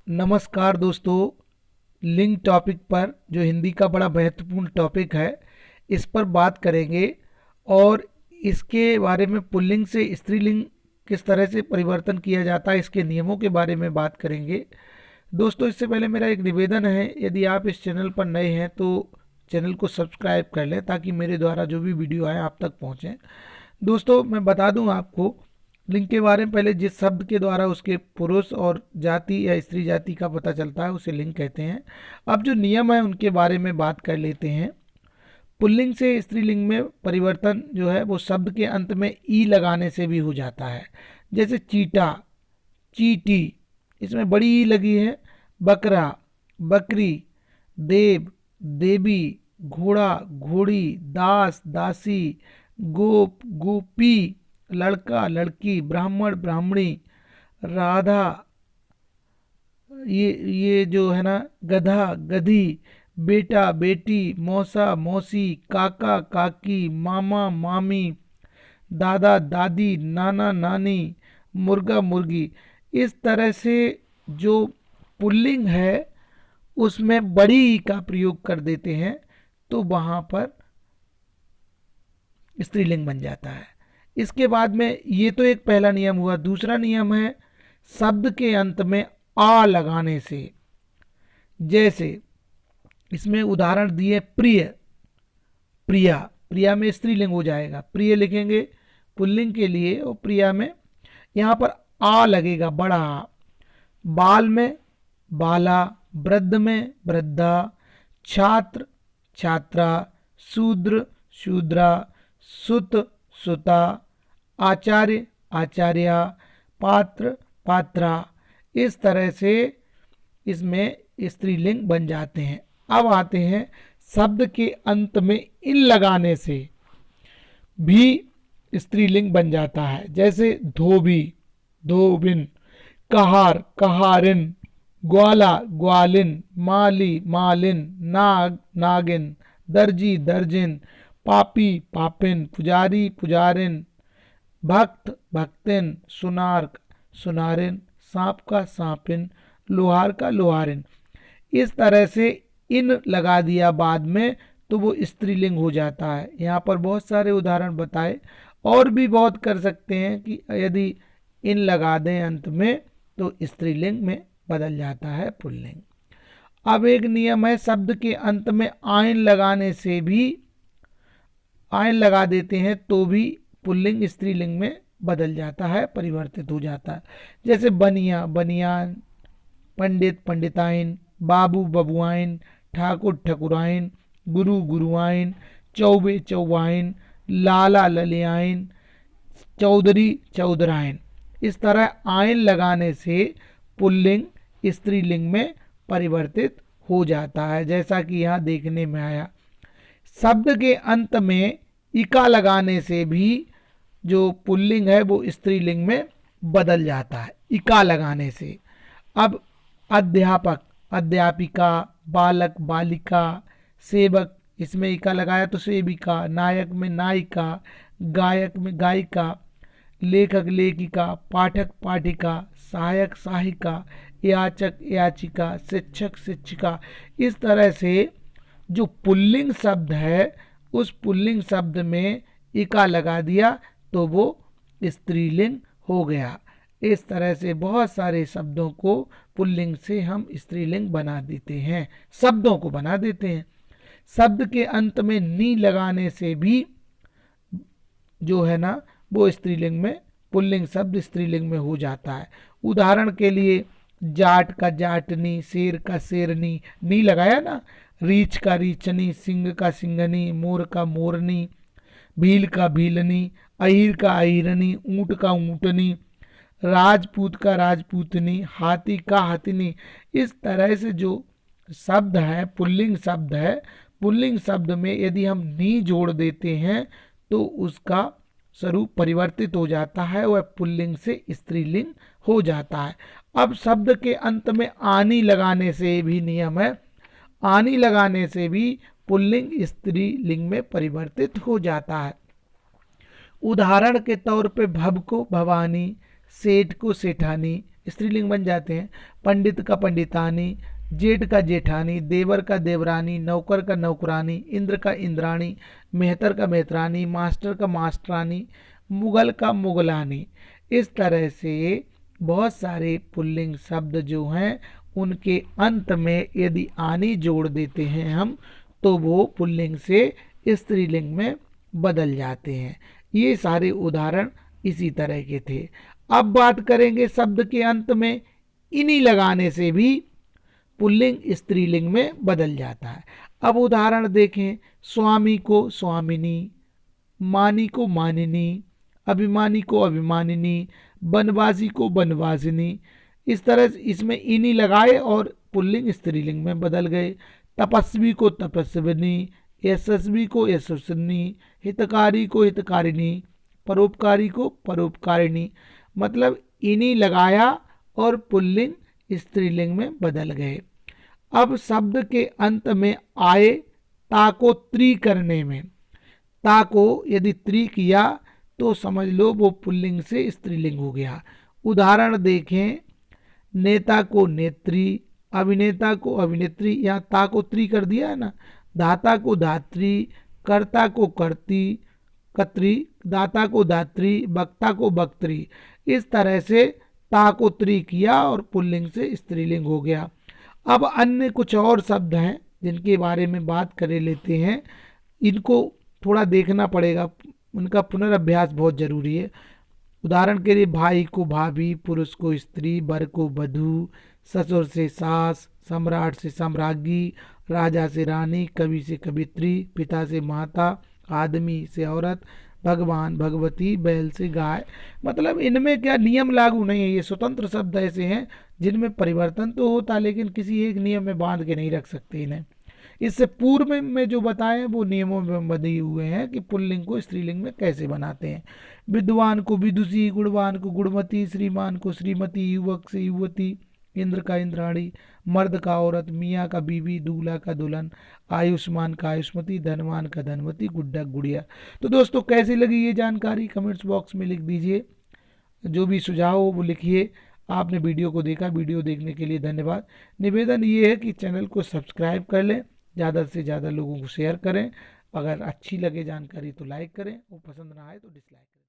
नमस्कार दोस्तों। लिंग टॉपिक पर जो हिंदी का बड़ा महत्वपूर्ण टॉपिक है, इस पर बात करेंगे और इसके बारे में पुल्लिंग से स्त्रीलिंग किस तरह से परिवर्तन किया जाता है, इसके नियमों के बारे में बात करेंगे। दोस्तों, इससे पहले मेरा एक निवेदन है, यदि आप इस चैनल पर नए हैं तो चैनल को सब्सक्राइब कर लें ताकि मेरे द्वारा जो भी वीडियो आए आप तक पहुँचें। दोस्तों, मैं बता दूं आपको लिंग के बारे में। पहले जिस शब्द के द्वारा उसके पुरुष और जाति या स्त्री जाति का पता चलता है उसे लिंग कहते हैं। अब जो नियम है उनके बारे में बात कर लेते हैं। पुल्लिंग से स्त्रीलिंग में परिवर्तन जो है वो शब्द के अंत में ई लगाने से भी हो जाता है। जैसे चीटा, चीटी, इसमें बड़ी ई लगी है। बकरा, बकरी, देव, देवी, घोड़ा, घोड़ी, दास, दासी, गोप, गोपी, लड़का, लड़की, ब्राह्मण, ब्राह्मणी, राधा, ये जो है ना, गधा, गधी, बेटा, बेटी, मौसा, मौसी, काका, काकी, मामा, मामी, दादा, दादी, नाना, नानी, मुर्गा, मुर्गी। इस तरह से जो पुल्लिंग है उसमें बड़ी ई का प्रयोग कर देते हैं तो वहां पर स्त्रीलिंग बन जाता है। इसके बाद में ये तो एक पहला नियम हुआ। दूसरा नियम है शब्द के अंत में आ लगाने से। जैसे इसमें उदाहरण दिए प्रिय, प्रिया, प्रिया में स्त्रीलिंग हो जाएगा। प्रिय लिखेंगे पुल्लिंग के लिए और प्रिया में यहां पर आ लगेगा, बड़ा। बाल में बाला, वृद्ध में वृद्धा, छात्र, छात्रा, शूद्र, शूद्रा, सुत, सुता, आचार्य, आचार्या, पात्र, पात्रा। इस तरह से इसमें स्त्रीलिंग बन जाते हैं। अब आते हैं शब्द के अंत में इन लगाने से भी स्त्रीलिंग बन जाता है। जैसे धोबी, धोबिन, कहार, कहारिन, ग्वाला, ग्वालिन, माली, मालिन, नाग, नागिन, दर्जी, दर्जिन, पापी, पापिन, पुजारी, पुजारिन, भक्त, भक्तिन, सुनार, सुनारिन, सांप का सांपिन, लोहार का लोहारिन। इस तरह से इन लगा दिया बाद में तो वो स्त्रीलिंग हो जाता है। यहाँ पर बहुत सारे उदाहरण बताए, और भी बहुत कर सकते हैं कि यदि इन लगा दें अंत में तो स्त्रीलिंग में बदल जाता है पुल्लिंग। अब एक नियम है, शब्द के अंत में आयन लगाने से भी, आयन लगा देते हैं तो भी पुल्लिंग स्त्रीलिंग में बदल जाता है, परिवर्तित हो जाता है। जैसे बनिया, बनियान, पंडित, पंडिताइन, बाबू, बबुआइन, ठाकुर, ठकुराइन, गुरु, गुरुआइन, चौबे, चौबाइन, लाला, ललियाइन, चौधरी, चौधराइन। इस तरह आयन लगाने से पुल्लिंग स्त्रीलिंग में परिवर्तित हो जाता है, जैसा कि यहाँ देखने में आया। शब्द के अंत में इका लगाने से भी जो पुल्लिंग है वो स्त्रीलिंग में बदल जाता है, इका लगाने से। अब अध्यापक, अध्यापिका, बालक, बालिका, सेवक, इसमें इका लगाया तो सेविका, नायक में नायिका, गायक में गायिका, लेखक, लेखिका, पाठक, पाठिका, सहायक, सहायिका, याचक, याचिका, शिक्षक, शिक्षिका। इस तरह से जो पुल्लिंग शब्द है उस पुल्लिंग शब्द में इका लगा दिया तो वो स्त्रीलिंग हो गया। इस तरह से बहुत सारे शब्दों को पुल्लिंग से हम स्त्रीलिंग बना देते हैं, शब्दों को बना देते हैं। शब्द के अंत में नी लगाने से भी जो है ना वो स्त्रीलिंग में, पुल्लिंग शब्द स्त्रीलिंग में हो जाता है। उदाहरण के लिए जाट का जाटनी, शेर का शेरनी, नी लगाया ना। रीछ का रीछनी, सिंह का सिंघनी, मोर का मोरनी, भील का भीलनी, अहिर का अहिरनी, ऊंट का ऊंटनी, राजपूत का राजपूतनी, हाथी का हाथिनी। इस तरह से जो शब्द है पुल्लिंग शब्द है, पुल्लिंग शब्द में यदि हम नी जोड़ देते हैं तो उसका स्वरूप परिवर्तित हो जाता है, वह पुल्लिंग से स्त्रीलिंग हो जाता है। अब शब्द के अंत में आनी लगाने से भी नियम है, आनी लगाने से भी पुल्लिंग स्त्रीलिंग में परिवर्तित हो जाता है। उदाहरण के तौर पे भव को भवानी, सेठ को सेठानी, स्त्रीलिंग बन जाते हैं। पंडित का पंडितानी, जेठ का जेठानी, देवर का देवरानी, नौकर का नौकरानी, इंद्र का इंद्राणी, मेहतर का मेहतरानी, मास्टर का मास्टरानी, मुगल का मुगलानी। इस तरह से बहुत सारे पुल्लिंग शब्द जो हैं उनके अंत में यदि आनी जोड़ देते हैं हम तो वो पुल्लिंग से स्त्रीलिंग में बदल जाते हैं। ये सारे उदाहरण इसी तरह के थे। अब बात करेंगे शब्द के अंत में इनी लगाने से भी पुल्लिंग स्त्रीलिंग में बदल जाता है। अब उदाहरण देखें, स्वामी को स्वामिनी, मानी को मानिनी, अभिमानी को अभिमानिनी, बनवासी को बनवासिनी। इस तरह से इसमें इनी लगाए और पुल्लिंग स्त्रीलिंग में बदल गए। तपस्वी को तपस्विनी, यशस्वी को यशस्विनी, हितकारी को हितकारिणी, परोपकारी को परोपकारिणी। मतलब इनी लगाया और पुल्लिंग स्त्रीलिंग में बदल गए। अब शब्द के अंत में आए ता को त्री करने में, ता को यदि त्री किया तो समझ लो वो पुल्लिंग से स्त्रीलिंग हो गया। उदाहरण देखें, नेता को नेत्री, अभिनेता को अभिनेत्री, यहाँ ता को त्री कर दिया है ना। दाता को धात्री, कर्ता को कर्ती कत्री, दाता को दात्री, वक्ता को वक्त्री। इस तरह से ता को त्री किया और पुल्लिंग से स्त्रीलिंग हो गया। अब अन्य कुछ और शब्द हैं जिनके बारे में बात कर लेते हैं। इनको थोड़ा देखना पड़ेगा, उनका पुनर्अभ्यास बहुत जरूरी है। उदाहरण के लिए, भाई को भाभी, पुरुष को स्त्री, वर को वधू, ससुर से सास, सम्राट से सम्राज्ञी, राजा से रानी, कवि से कवित्री, पिता से माता, आदमी से औरत, भगवान भगवती, बैल से गाय। मतलब इनमें क्या नियम लागू नहीं है, ये स्वतंत्र शब्द ऐसे हैं जिनमें परिवर्तन तो होता है लेकिन किसी एक नियम में बांध के नहीं रख सकते इन्हें। इससे पूर्व में जो बताए वो नियमों में बंधे हुए हैं कि पुल्लिंग को स्त्रीलिंग में कैसे बनाते हैं। विद्वान को विदुषी, गुणवान को गुणमती, श्रीमान को श्रीमती, युवक से युवती, इंद्र का इंद्राणी, मर्द का औरत, मियाँ का बीवी, दूल्हा का दुल्हन, आयुष्मान का आयुष्मती, धनवान का धनवती, गुड्डा गुड़िया। तो दोस्तों कैसी लगी ये जानकारी कमेंट्स बॉक्स में लिख दीजिए। जो भी सुझाव हो वो लिखिए। आपने वीडियो को देखा, वीडियो देखने के लिए धन्यवाद। निवेदन ये है कि चैनल को सब्सक्राइब कर लें, ज़्यादा से ज़्यादा लोगों को शेयर करें। अगर अच्छी लगे जानकारी तो लाइक करें और पसंद ना आए तो डिसलाइक करें।